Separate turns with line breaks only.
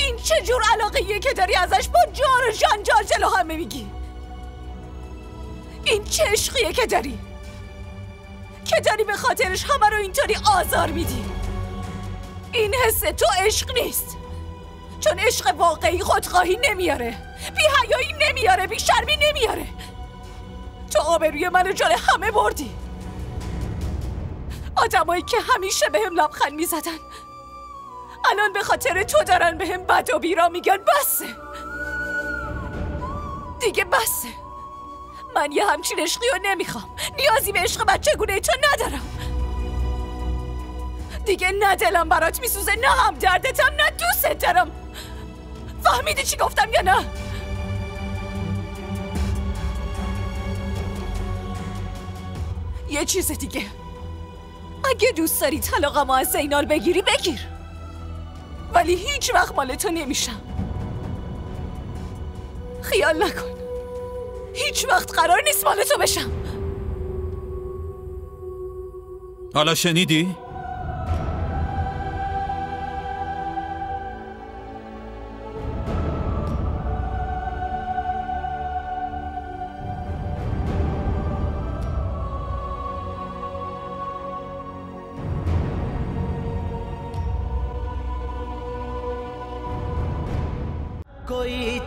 این چه جور علاقه‌ایه که داری ازش با جار و جنجال جلو همه میگی؟ این چه عشقیه که داری به خاطرش همه رو اینطوری آزار میدی؟ این حس تو عشق نیست، چون عشق واقعی خودخواهی نمیاره، بی‌حیایی نمیاره، بی‌شرمی نمیاره. تو آبروی منو جلوی همه بردی. آدمایی که همیشه بهم لبخند میزدن الان به خاطر تو دارن بهم بد و بیرا میگن. بسه دیگه، بسه. من یه همچین عشقی رو نمیخوام. نیازی به عشق بچگونه تو ندارم دیگه. نه دلم برات میسوزه، نه هم دردتم، نه دوستت دارم. فهمیدی چی گفتم یا نه؟ یه چیز دیگه، اگه دوست داری طلاقمو از زینال بگیری بگیر، ولی هیچ وقت مال تو نمیشم. خیال نکن هیچ وقت قرار نیست مال تو بشم.
حالا شنیدی؟
कोई